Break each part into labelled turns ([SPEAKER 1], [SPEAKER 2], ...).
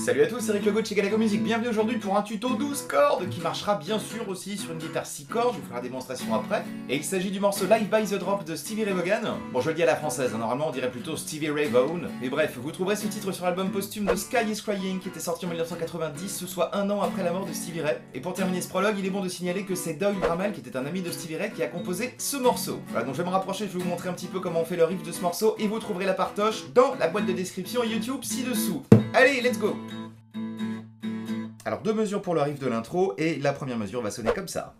[SPEAKER 1] Salut à tous, c'est Rick Legault de chez Galago Music. Bienvenue aujourd'hui pour un tuto 12 cordes qui marchera bien sûr aussi sur une guitare 6 cordes. Je vous ferai la démonstration après. Et il s'agit du morceau Live by the Drop de Stevie Ray Vaughan. Bon, je le dis à la française, normalement on dirait plutôt Stevie Ray Vaughan. Mais bref, vous trouverez ce titre sur l'album posthume de Sky is Crying qui était sorti en 1990, soit un an après la mort de Stevie Ray. Et pour terminer ce prologue, il est bon de signaler que c'est Doyle Bramall, qui était un ami de Stevie Ray, qui a composé ce morceau. Voilà, donc je vais me rapprocher, je vais vous montrer un petit peu comment on fait le riff de ce morceau et vous trouverez la partoche dans la boîte de description YouTube ci-dessous. Allez, let's go! Alors, deux mesures pour le riff de l'intro, et la première mesure va sonner comme ça.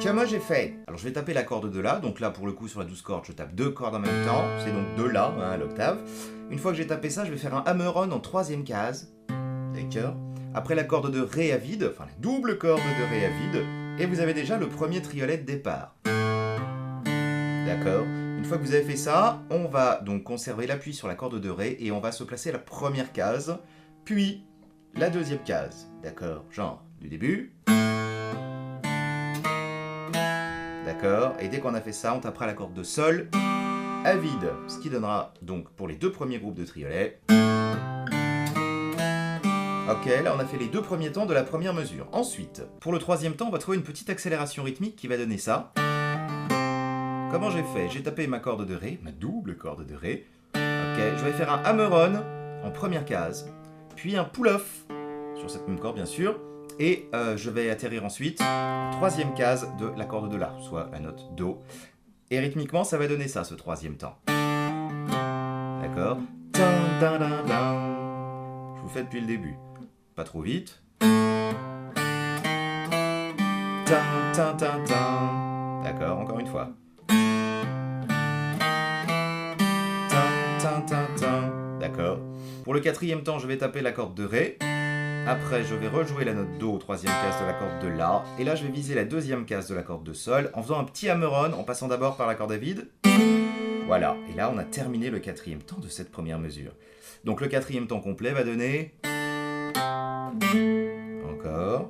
[SPEAKER 1] Comment j'ai fait? Alors, je vais taper la corde de La, donc là, pour le coup, sur la 12 cordes, je tape deux cordes en même temps, c'est donc de La, hein, à l'octave. Une fois que j'ai tapé ça, je vais faire un hammer-on en troisième case, d'accord. Après la corde de Ré à vide, enfin la double corde de Ré à vide, et vous avez déjà le premier triolet de départ. D'accord. Une fois que vous avez fait ça, on va donc conserver l'appui sur la corde de Ré et on va se placer à la première case, puis la deuxième case, d'accord, genre du début. D'accord, et dès qu'on a fait ça, on tapera la corde de Sol à vide, ce qui donnera donc pour les deux premiers groupes de triolets. Ok, là on a fait les deux premiers temps de la première mesure. Ensuite, pour le troisième temps, on va trouver une petite accélération rythmique qui va donner ça. Comment j'ai fait? J'ai tapé ma corde de Ré, ma double corde de Ré. Ok, je vais faire un hammer-on en première case, puis un pull-off sur cette même corde bien sûr, et je vais atterrir ensuite troisième case de la corde de La, soit la note Do. Et rythmiquement, ça va donner ça, ce troisième temps. D'accord? Je vous fais depuis le début. Pas trop vite. D'accord, encore une fois. D'accord. Pour le quatrième temps, je vais taper la corde de Ré. Après, je vais rejouer la note Do au troisième case de la corde de La. Et là, je vais viser la deuxième case de la corde de Sol en faisant un petit hammer-on, en passant d'abord par la corde à vide. Voilà. Et là, on a terminé le quatrième temps de cette première mesure. Donc, le quatrième temps complet va donner... Encore.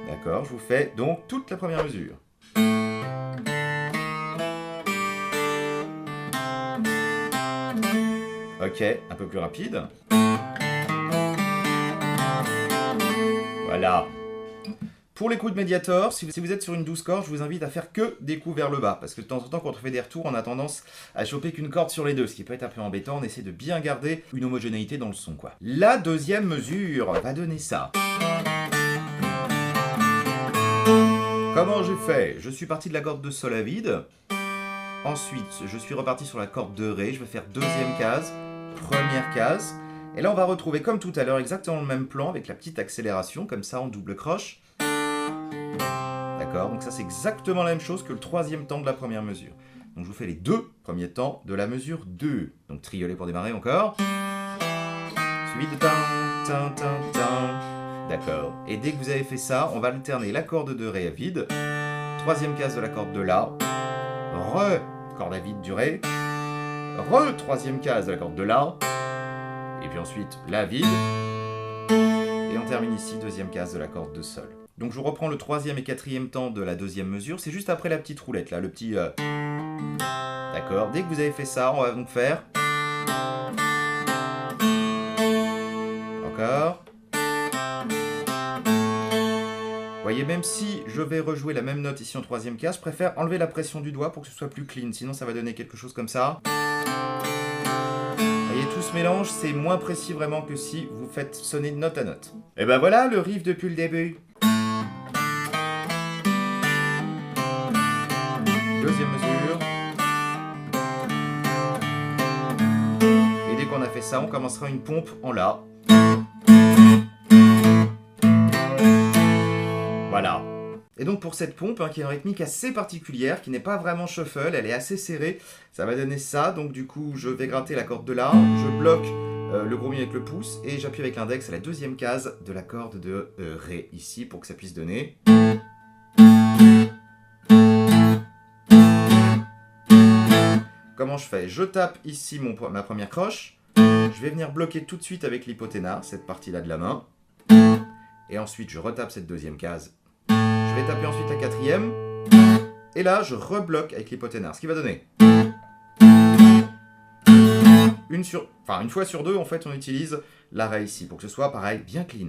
[SPEAKER 1] D'accord, je vous fais donc toute la première mesure. Ok, un peu plus rapide. Voilà. Pour les coups de médiator, si vous êtes sur une 12 cordes, je vous invite à faire que des coups vers le bas. Parce que de temps en temps, quand on fait des retours, on a tendance à choper qu'une corde sur les deux. Ce qui peut être un peu embêtant, on essaie de bien garder une homogénéité dans le son, quoi. La deuxième mesure va donner ça. Comment j'ai fait? Je suis parti de la corde de Sol à vide. Ensuite, je suis reparti sur la corde de Ré. Je vais faire deuxième case, première case. Et là, on va retrouver, comme tout à l'heure, exactement le même plan avec la petite accélération, comme ça, en double croche. D'accord, donc ça, c'est exactement la même chose que le troisième temps de la première mesure. Donc, je vous fais les deux premiers temps de la mesure 2. Donc, triolet pour démarrer encore. Suivi de D'accord. Et dès que vous avez fait ça, on va alterner la corde de Ré à vide. Troisième case de la corde de La. Re, corde à vide du Ré. Re, troisième case de la corde de La. Et puis ensuite, La vide. Et on termine ici, deuxième case de la corde de Sol. Donc je reprends le troisième et quatrième temps de la deuxième mesure. C'est juste après la petite roulette, là, le petit... D'accord. Dès que vous avez fait ça, on va donc faire... Encore. Vous voyez, même si je vais rejouer la même note ici en troisième case, je préfère enlever la pression du doigt pour que ce soit plus clean. Sinon, ça va donner quelque chose comme ça. Vous voyez, tout ce mélange, c'est moins précis vraiment que si vous faites sonner note à note. Et ben voilà le riff depuis le début. Deuxième mesure. Et dès qu'on a fait ça, on commencera une pompe en La. Voilà. Et donc pour cette pompe, hein, qui est une rythmique assez particulière, qui n'est pas vraiment shuffle, elle est assez serrée, ça va donner ça. Donc du coup, je vais gratter la corde de La, je bloque le gros mi avec le pouce, et j'appuie avec l'index à la deuxième case de la corde de Ré, ici, pour que ça puisse donner... Comment je fais? Je tape ici ma première croche, je vais venir bloquer tout de suite avec l'hypothénare, cette partie-là de la main, et ensuite je retape cette deuxième case. Je vais taper ensuite la quatrième, et là je rebloque avec l'hypothénare, ce qui va donner... une fois sur deux, en fait, on utilise l'arrêt ici, pour que ce soit, pareil, bien clean.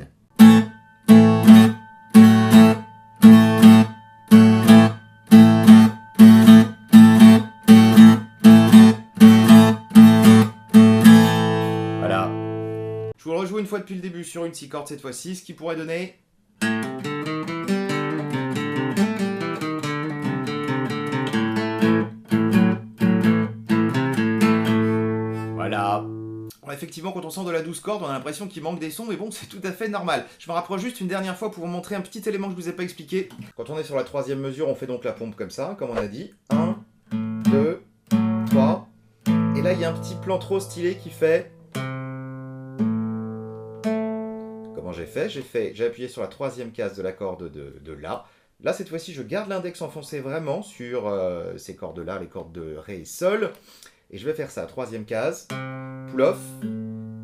[SPEAKER 1] Voilà. Je vous le rejoue une fois depuis le début sur une 6 cordes cette fois-ci, ce qui pourrait donner... Voilà. Alors effectivement, quand on sort de la 12 cordes, on a l'impression qu'il manque des sons, mais bon, c'est tout à fait normal. Je me rapproche juste une dernière fois pour vous montrer un petit élément que je vous ai pas expliqué. Quand on est sur la troisième mesure, on fait donc la pompe comme ça, comme on a dit. 1, 2, 3. Et là, il y a un petit plan trop stylé qui fait... Comment j'ai fait? J'ai appuyé sur la troisième case de la corde de La. Là, cette fois-ci, je garde l'index enfoncé vraiment sur ces cordes-là, les cordes de Ré et Sol. Et je vais faire ça, troisième case, pull-off,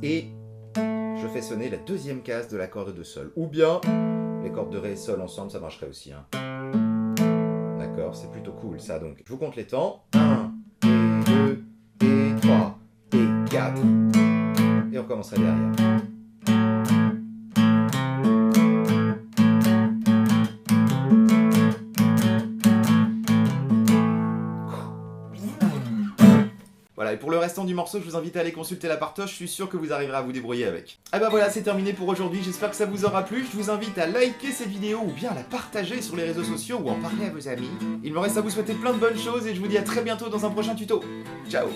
[SPEAKER 1] et je fais sonner la deuxième case de la corde de Sol. Ou bien, les cordes de Ré et Sol ensemble, ça marcherait aussi. Hein. D'accord, c'est plutôt cool ça. Donc, je vous compte les temps. 1, et 2, et 3, et 4. Et on commencerait derrière. Voilà, et pour le restant du morceau, je vous invite à aller consulter la partoche, je suis sûr que vous arriverez à vous débrouiller avec. Et ben voilà, c'est terminé pour aujourd'hui, j'espère que ça vous aura plu. Je vous invite à liker cette vidéo ou bien à la partager sur les réseaux sociaux ou en parler à vos amis. Il me reste à vous souhaiter plein de bonnes choses et je vous dis à très bientôt dans un prochain tuto. Ciao!